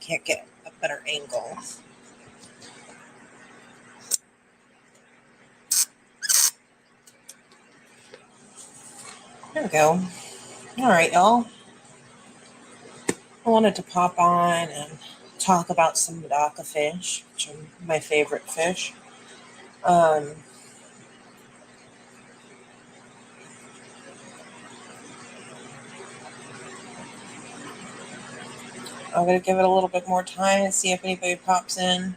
can't get a better angle. There we go. All right, y'all. I wanted to pop on and talk about some Medaka fish, which are my favorite fish. I'm going to give it a little bit more time and see if anybody pops in.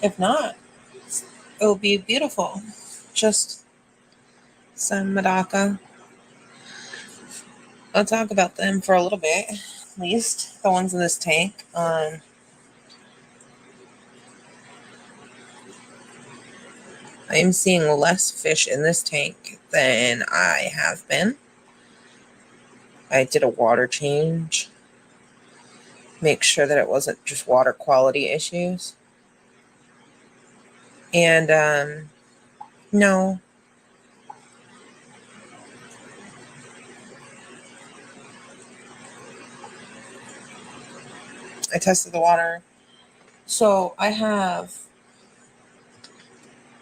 If not, it will be beautiful. Just some Medaka. I'll talk about them for a little bit, at least the ones in this tank. I am seeing less fish in this tank than I have been. I did a water change. Make sure that it wasn't just water quality issues. And no. I tested the water. So I have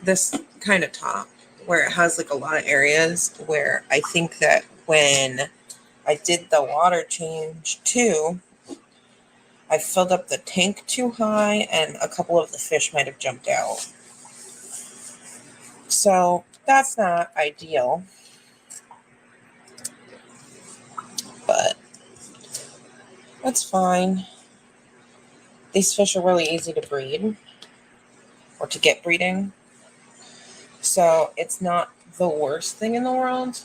this kind of top where it has like a lot of areas where I think that when I did the water change too, I filled up the tank too high and a couple of the fish might have jumped out. So that's not ideal. But that's fine. These fish are really easy to breed or to get breeding. So it's not the worst thing in the world.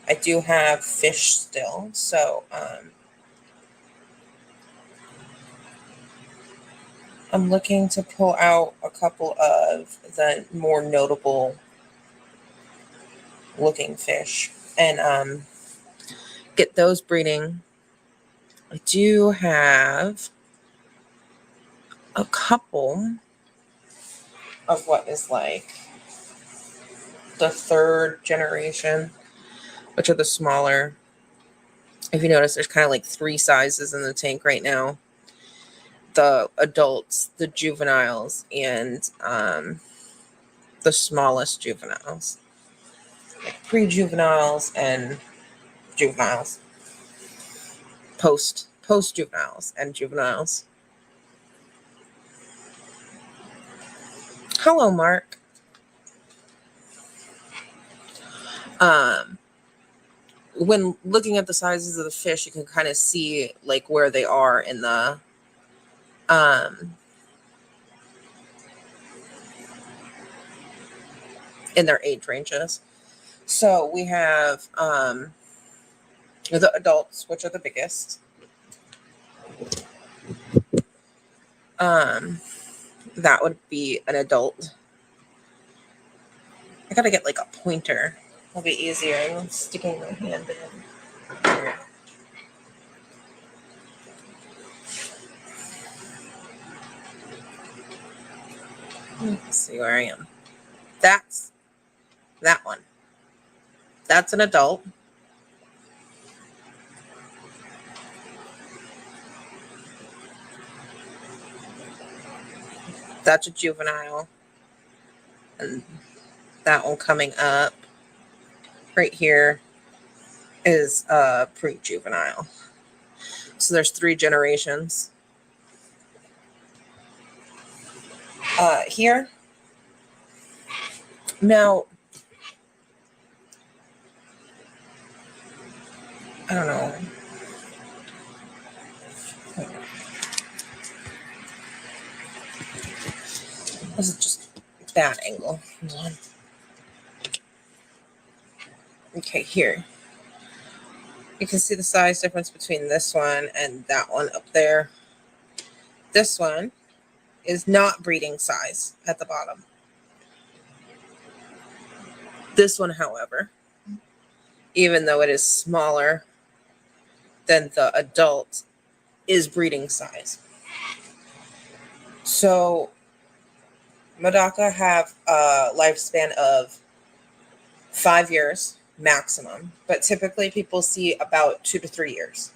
I do have fish still. So I'm looking to pull out a couple of the more notable looking fish and get those breeding. I do have a couple of what is like the third generation, which are the smaller. If you notice, there's kind of like 3 sizes in the tank right now. The adults, the juveniles, and the smallest juveniles. Like pre-juveniles and juveniles. Post-juveniles and juveniles. Hello, Mark. When looking at the sizes of the fish, you can kind of see like where they are in the in their age ranges. So we have the adults, which are the biggest. That would be an adult. I gotta get like a pointer. It'll be easier than sticking my hand in. Here. Let's see where I am. That's that one. That's an adult. That's a juvenile. And that one coming up right here is pre-juvenile. So there's 3 generations. Here. Now, I don't know. This is just a bad angle. Okay, here. You can see the size difference between this one and that one up there. This one is not breeding size at the bottom. This one, however, even though it is smaller than the adult, is breeding size. So Medaka have a lifespan of 5 years maximum, but typically people see about 2 to 3 years.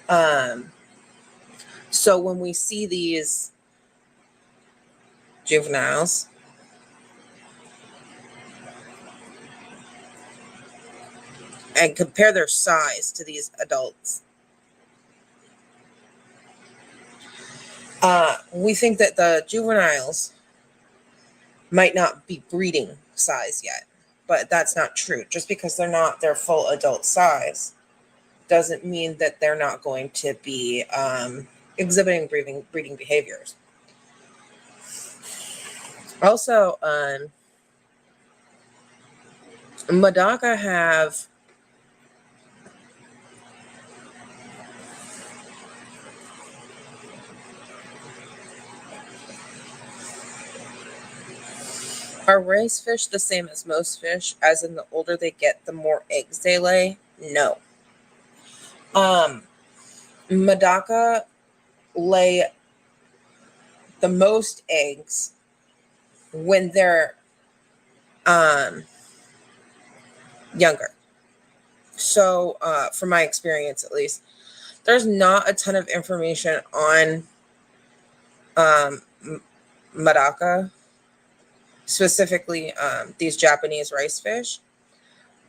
So when we see these juveniles, and compare their size to these adults, we think that the juveniles might not be breeding size yet, but that's not true. Just because they're not their full adult size doesn't mean that they're not going to be exhibiting breeding behaviors. Also, Medaka have are ricefish the same as most fish, as in the older they get, the more eggs they lay? No. Medaka lay the most eggs when they're younger. So, from my experience at least, there's not a ton of information on Medaka, specifically these Japanese rice fish,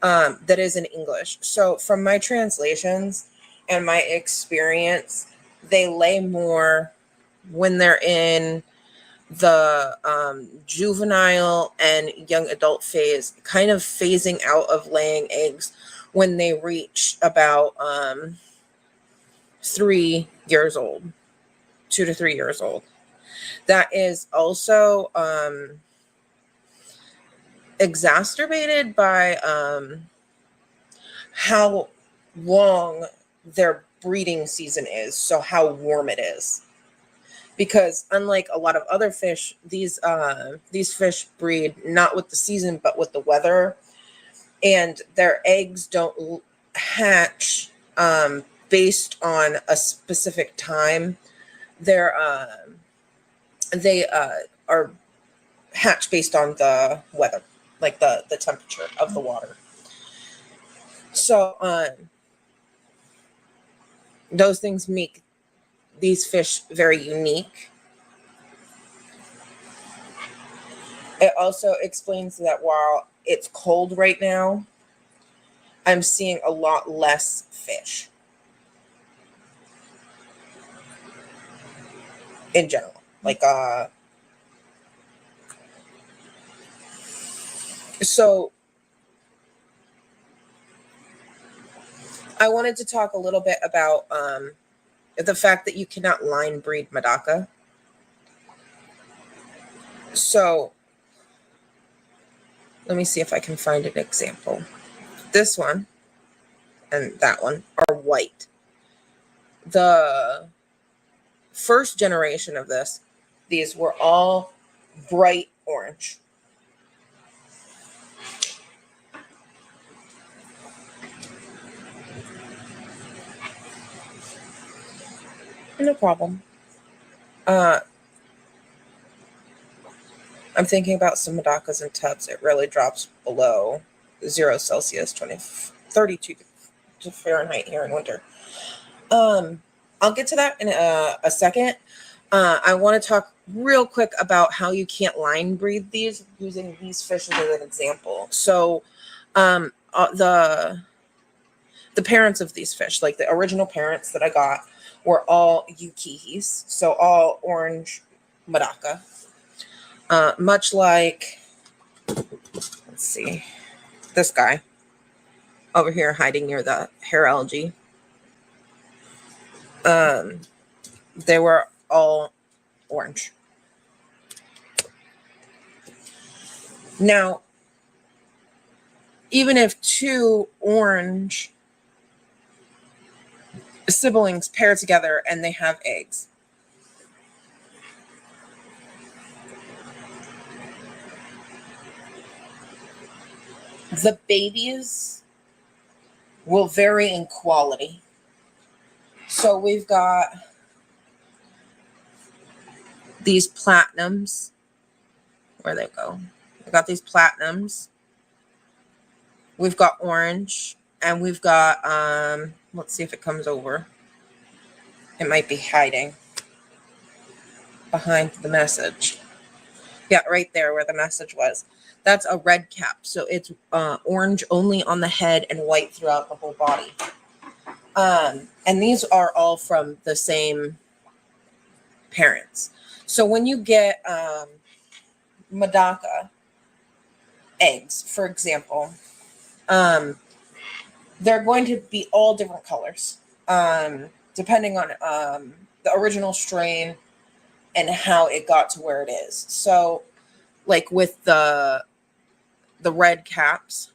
that is in English. So from my translations and my experience, they lay more when they're in the juvenile and young adult phase, kind of phasing out of laying eggs when they reach about 3 years old, 2 to 3 years old. That is also exacerbated by how long their breeding season is, so how warm it is. Because unlike a lot of other fish, these fish breed not with the season but with the weather, and their eggs don't hatch based on a specific time. They are hatched based on the weather, like the temperature of the water. So those things make these fish very unique. It also explains that while it's cold right now, I'm seeing a lot less fish in general. Like, so I wanted to talk a little bit about the fact that you cannot line breed Medaka. So let me see if I can find an example. This one and that one are white. The first generation of these were all bright orange. No problem. I'm thinking about some Medakas in tubs. It really drops below 0 Celsius, 32 to Fahrenheit here in winter. I'll get to that in a second. I want to talk real quick about how you can't line breed these, using these fish as an example. So the parents of these fish, like the original parents that I got, were all yukihis, so all orange Medaka. Much like, let's see, this guy over here hiding near the hair algae. They were all orange. Now, even if two orange siblings pair together and they have eggs, the babies will vary in quality. So we've got these platinums. Where'd they go? We've got these platinums. We've got orange, and we've got let's see if it comes over. It might be hiding behind the message. Yeah, right there where the message was. That's a red cap. So it's orange only on the head and white throughout the whole body. And these are all from the same parents. So when you get Medaka eggs, for example, they're going to be all different colors, depending on the original strain and how it got to where it is. So, like with the red caps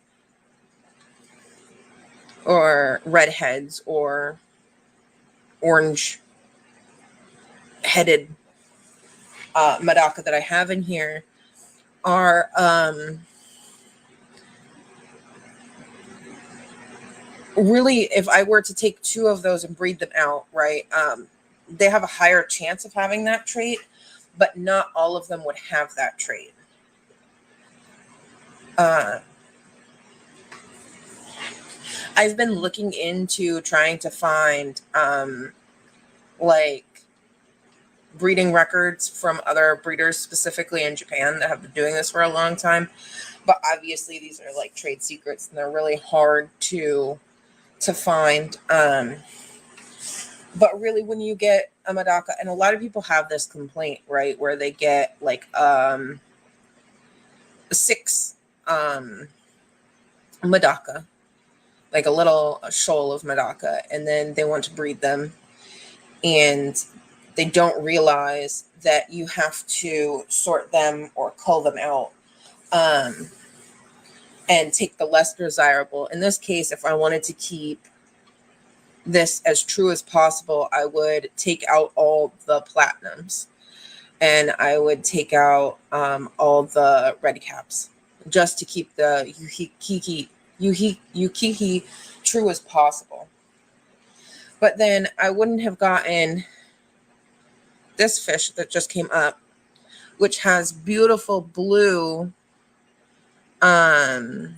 or red heads or orange headed Medaka that I have in here are really, if I were to take two of those and breed them out, right, they have a higher chance of having that trait, but not all of them would have that trait. I've been looking into trying to find like breeding records from other breeders, specifically in Japan, that have been doing this for a long time. But obviously these are like trade secrets and they're really hard to find. But really, when you get a Medaka, and a lot of people have this complaint, right, where they get like 6 Medaka, like a little shoal of Medaka, and then they want to breed them, and they don't realize that you have to sort them or cull them out, and take the less desirable. In this case, if I wanted to keep this as true as possible, I would take out all the platinums and I would take out all the red caps just to keep the Yukihi true as possible. But then I wouldn't have gotten this fish that just came up, which has beautiful blue lame,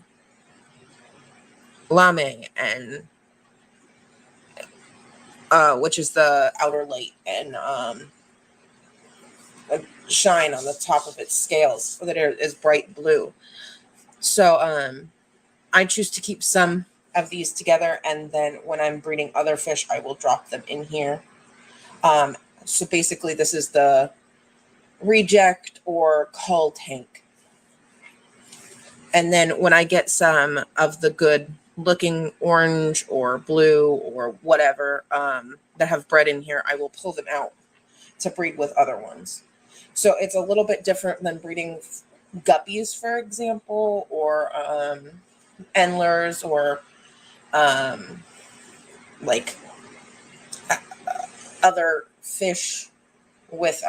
and which is the outer light, and a shine on the top of its scales so that it is bright blue. So I choose to keep some of these together, and then when I'm breeding other fish, I will drop them in here. So basically this is the reject or cull tank. And then when I get some of the good looking orange or blue or whatever that have bred in here, I will pull them out to breed with other ones. So it's a little bit different than breeding guppies, for example, or endlers, or like other fish with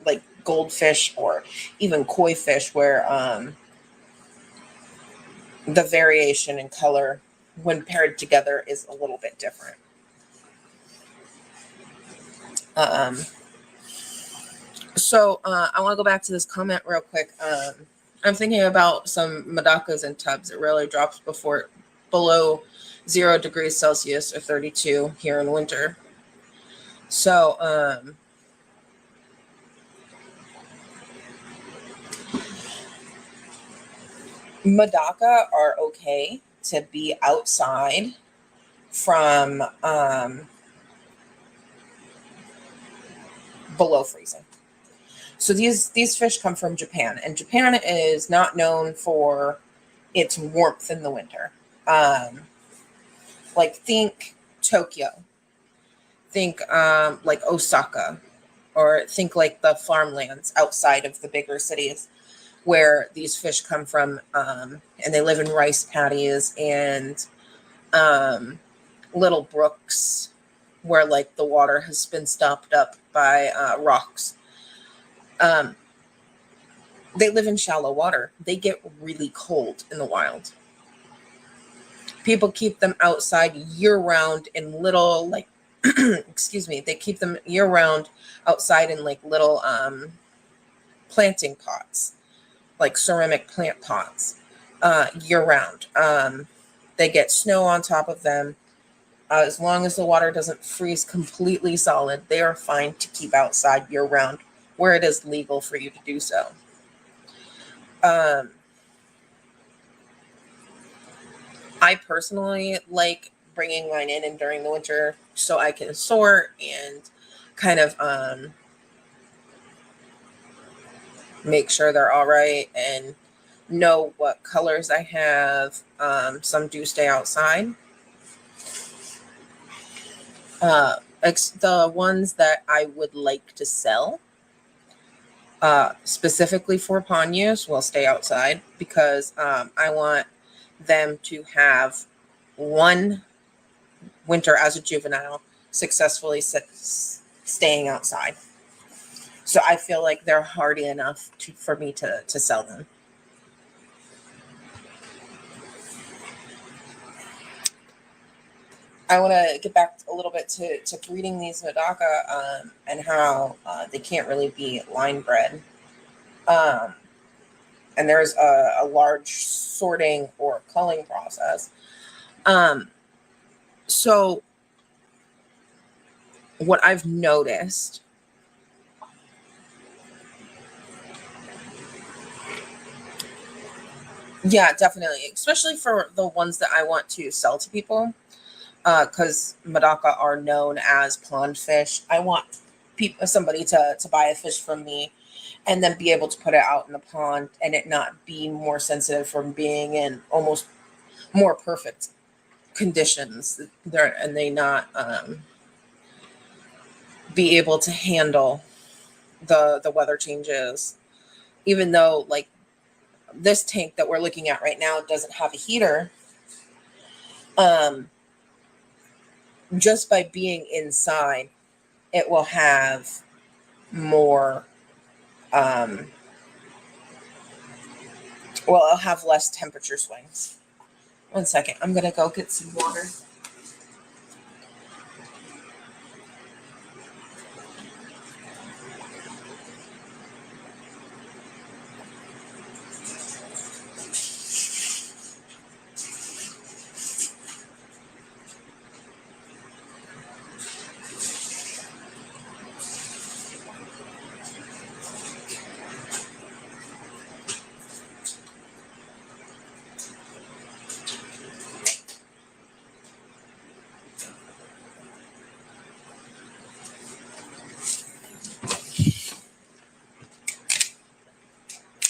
like goldfish or even koi fish, where the variation in color when paired together is a little bit different. So I want to go back to this comment real quick. I'm thinking about some Medakas in tubs. It rarely drops below 0 degrees Celsius or 32 here in winter. So Medaka are okay to be outside from below freezing. So these fish come from Japan, and Japan is not known for its warmth in the winter. Like think Tokyo, think like Osaka, or think like the farmlands outside of the bigger cities where these fish come from, and they live in rice paddies and little brooks where like the water has been stopped up by rocks. They live in shallow water. They get really cold in the wild. People keep them outside year round in little like excuse me, they keep them year round outside in like little planting pots, like ceramic plant pots, year round. They get snow on top of them. As long as the water doesn't freeze completely solid, they are fine to keep outside year round where it is legal for you to do so. I personally like bringing mine in and during the winter so I can sort and kind of make sure they're all right and know what colors I have. Some do stay outside. The ones that I would like to sell, specifically for pond use, will stay outside because I want them to have one winter as a juvenile successfully staying outside. So I feel like they're hardy enough for me to sell them. I want to get back a little bit to breeding these Medaka and how they can't really be line bred. And there's a large sorting or culling process. So what I've noticed, yeah, definitely, especially for the ones that I want to sell to people, because Medaka are known as pond fish. I want somebody to buy a fish from me and then be able to put it out in the pond and it not be more sensitive from being in almost more perfect conditions there, and they not be able to handle the weather changes. Even though like this tank that we're looking at right now doesn't have a heater, just by being inside it will have more it'll have less temperature swings. One second, I'm gonna go get some water.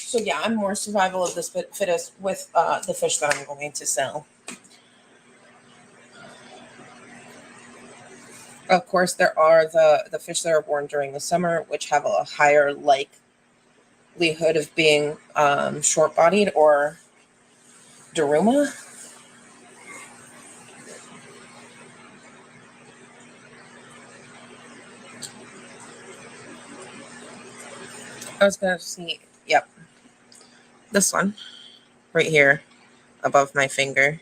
So yeah, I'm more survival of this fittest with the fish that I'm going to sell. Of course, there are the fish that are born during the summer, which have a higher likelihood of being short-bodied or Daruma. I was gonna see, yep, this one right here above my finger.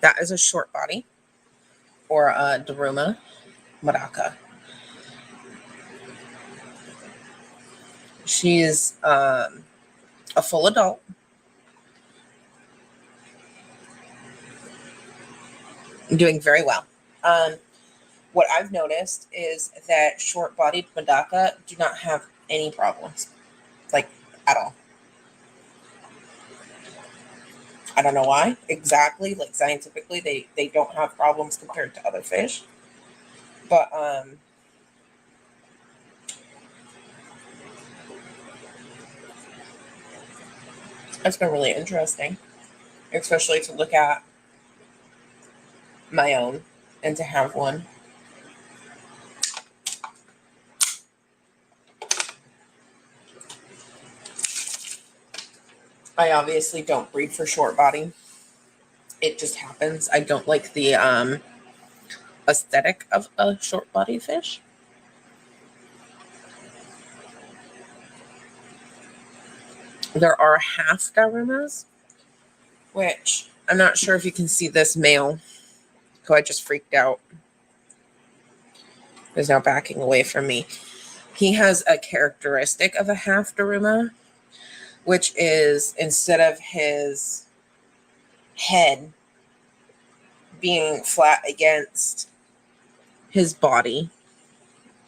That is a short body or a Daruma Medaka. She's a full adult. Doing very well. What I've noticed is that short-bodied Medaka do not have any problems, like at all. I don't know why exactly. Like scientifically, they don't have problems compared to other fish, but it's been really interesting, especially to look at my own and to have one. I obviously don't breed for short body. It just happens. I don't like the aesthetic of a short body fish. There are half Darumas, which I'm not sure if you can see this male, who I just freaked out, is now backing away from me. He has a characteristic of a half Daruma, which is instead of his head being flat against his body,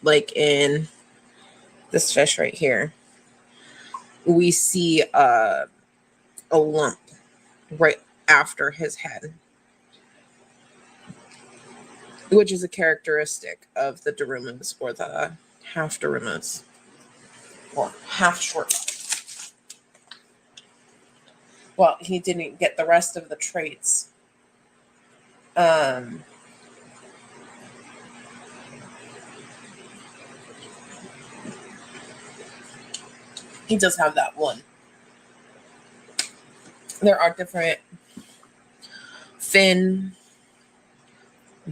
like in this fish right here, we see a lump right after his head, which is a characteristic of the Darumas, or the half Darumas, or half short. Well, he didn't get the rest of the traits. He does have that one. There are different fin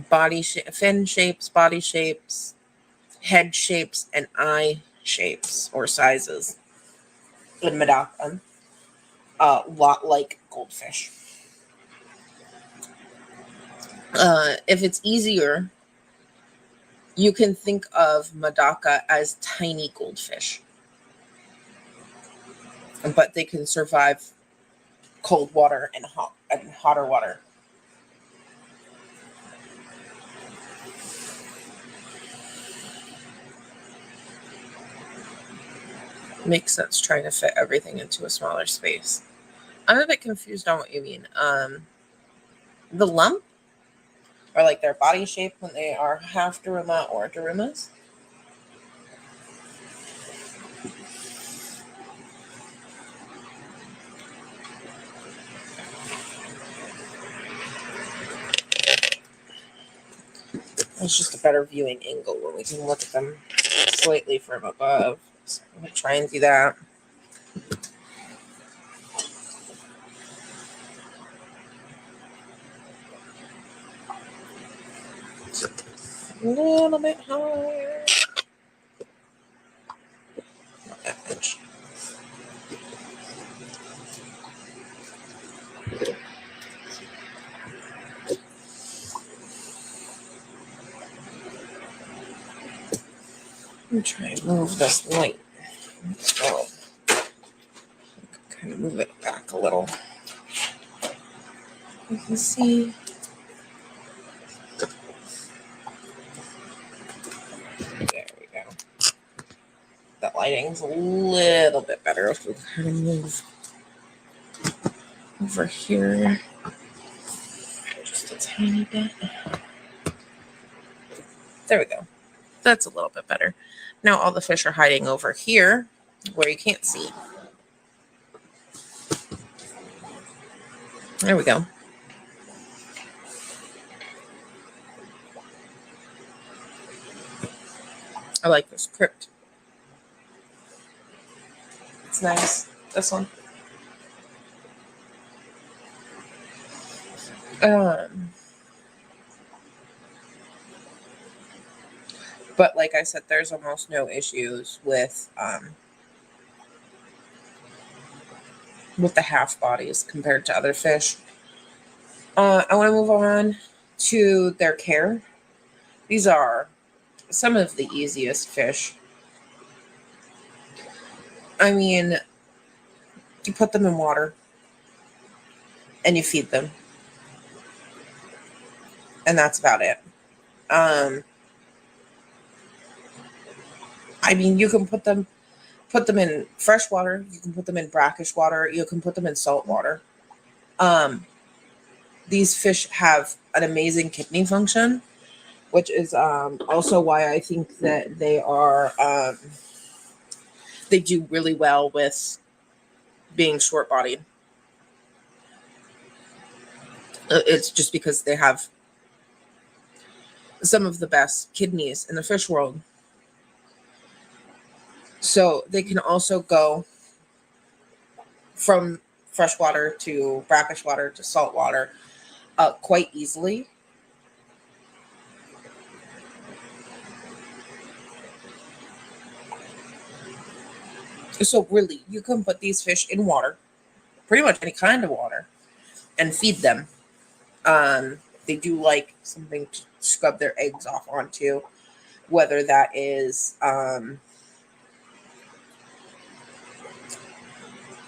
shapes, body shapes, head shapes, and eye shapes or sizes in Medaka. A lot like goldfish. If it's easier, you can think of Medaka as tiny goldfish, but they can survive cold water and hotter water. Makes sense trying to fit everything into a smaller space. I'm a bit confused on what you mean. The lump, or like their body shape when they are half Daruma or Darumas. It's just a better viewing angle when we can look at them slightly from above. So I'm going to try and do that. A little bit higher. Not that much. Let me try and move this light. So, kind of move it back a little. You can see. There we go. That lighting's a little bit better if we kind of move over here just a tiny bit. There we go. That's a little bit better. Now all the fish are hiding over here where you can't see. There we go. I like this crypt. It's nice. This one. But like I said, there's almost no issues with the half bodies compared to other fish. I want to move on to their care. These are some of the easiest fish. I mean, you put them in water and you feed them, and that's about it. I mean, you can put them in fresh water, you can put them in brackish water, you can put them in salt water. These fish have an amazing kidney function, which is also why I think that they do really well with being short-bodied. It's just because they have some of the best kidneys in the fish world. So they can also go from fresh water to brackish water to salt water quite easily. So really, you can put these fish in water, pretty much any kind of water, and feed them. They do like something to scrub their eggs off onto, whether that is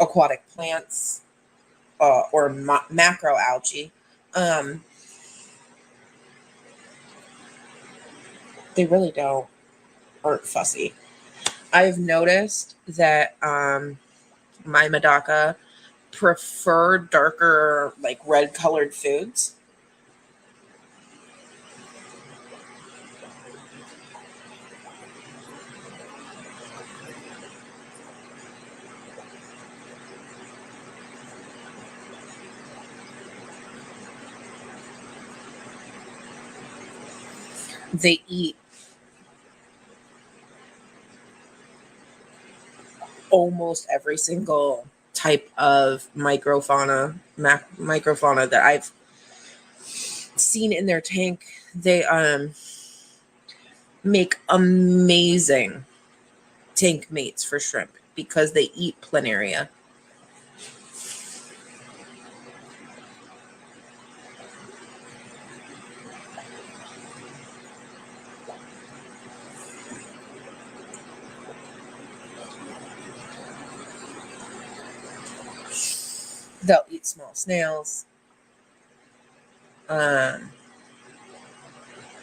aquatic plants or macroalgae. They really aren't fussy. I've noticed that my Medaka prefer darker, like red colored foods. They eat almost every single type of microfauna that I've seen in their tank. They make amazing tank mates for shrimp because they eat planaria. They'll eat small snails.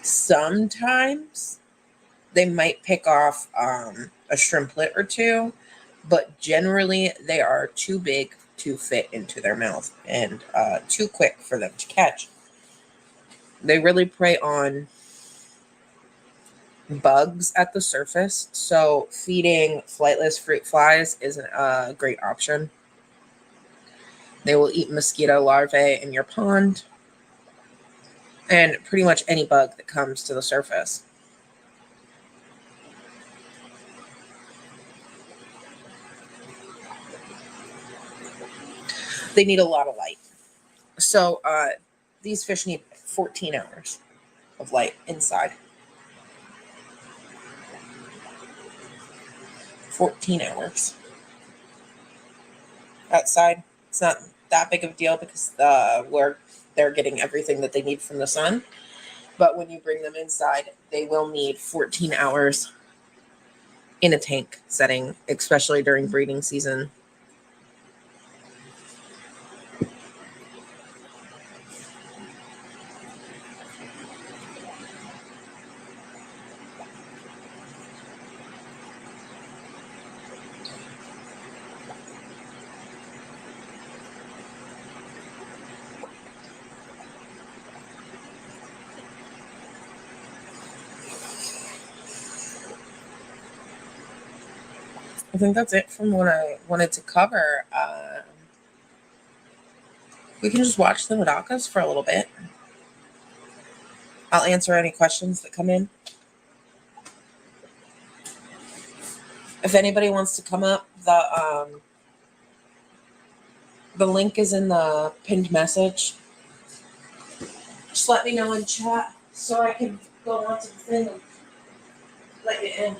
Sometimes they might pick off a shrimplet or two, but generally they are too big to fit into their mouth and too quick for them to catch. They really prey on bugs at the surface, so feeding flightless fruit flies isn't a great option. They will eat mosquito larvae in your pond and pretty much any bug that comes to the surface. They need a lot of light. So these fish need 14 hours of light inside. 14 hours. Outside, it's not that big of a deal because they're getting everything that they need from the sun. But when you bring them inside, they will need 14 hours in a tank setting, especially during breeding season. I think that's it from what I wanted to cover. We can just watch the Medakas for a little bit. I'll answer any questions that come in. If anybody wants to come up, the link is in the pinned message. Just let me know in chat so I can go onto the thing and let you in.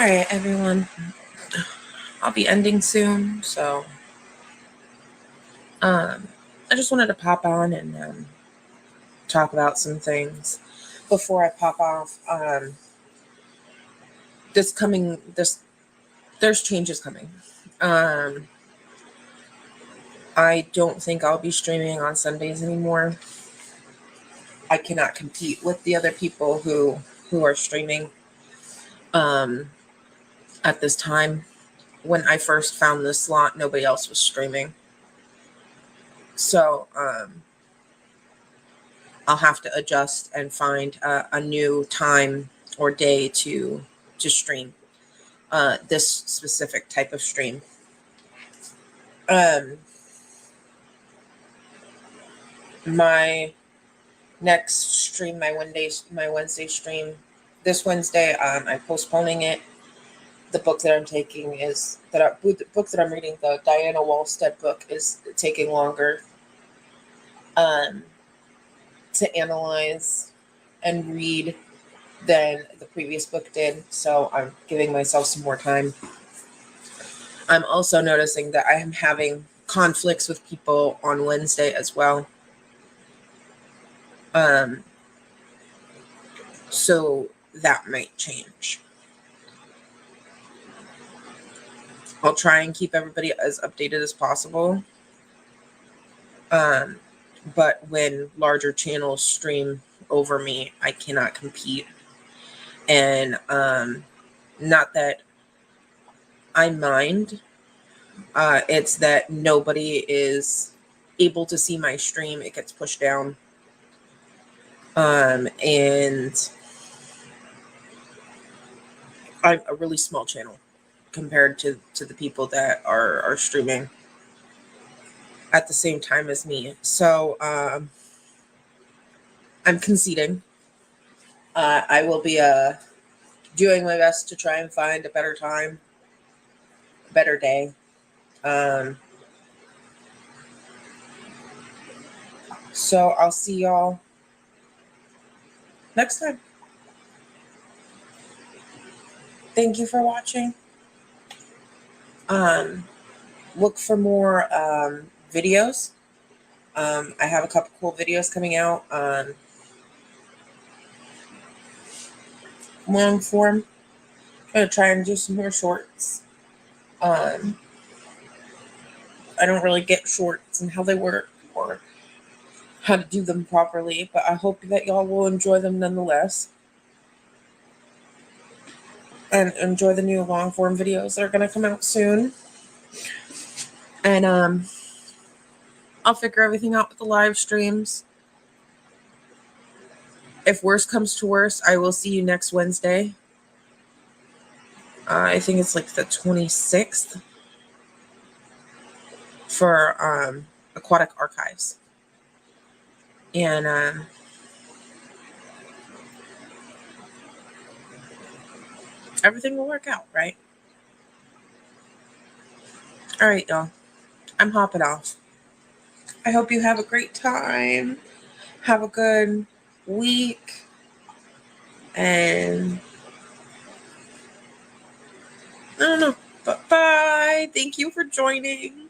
right, everyone. I'll be ending soon, so I just wanted to pop on and talk about some things before I pop off. There's changes coming. I don't think I'll be streaming on Sundays anymore. I cannot compete with the other people who are streaming at this time. When I first found this slot, nobody else was streaming. So I'll have to adjust and find a new time or day to stream this specific type of stream. My next stream, my Wednesday stream, this Wednesday, I'm postponing it. The book that I'm taking the book that I'm reading, the Diana Wallstead book, is taking longer to analyze and read than the previous book did. So I'm giving myself some more time. I'm also noticing that I am having conflicts with people on Wednesday as well. So that might change. I'll try and keep everybody as updated as possible. But when larger channels stream over me, I cannot compete. And not that I mind. It's that nobody is able to see my stream. It gets pushed down. And I'm a really small channel compared to the people that are streaming at the same time as me. So I'm conceding. I will be doing my best to try and find a better time, a better day. So I'll see y'all next time. Thank you for watching. Look for more videos. I have a couple cool videos coming out on long form. I'm going to try and do some more shorts. I don't really get shorts and how they work or how to do them properly, but I hope that y'all will enjoy them nonetheless. And enjoy the new long form videos that are going to come out soon. And I'll figure everything out with the live streams. If worse comes to worse, I will see you next Wednesday. I think it's like the 26th for Aquatic Archives. And everything will work out, right? All right, y'all. I'm hopping off. I hope you have a great time. Have a good week. And I don't know. Bye. Thank you for joining.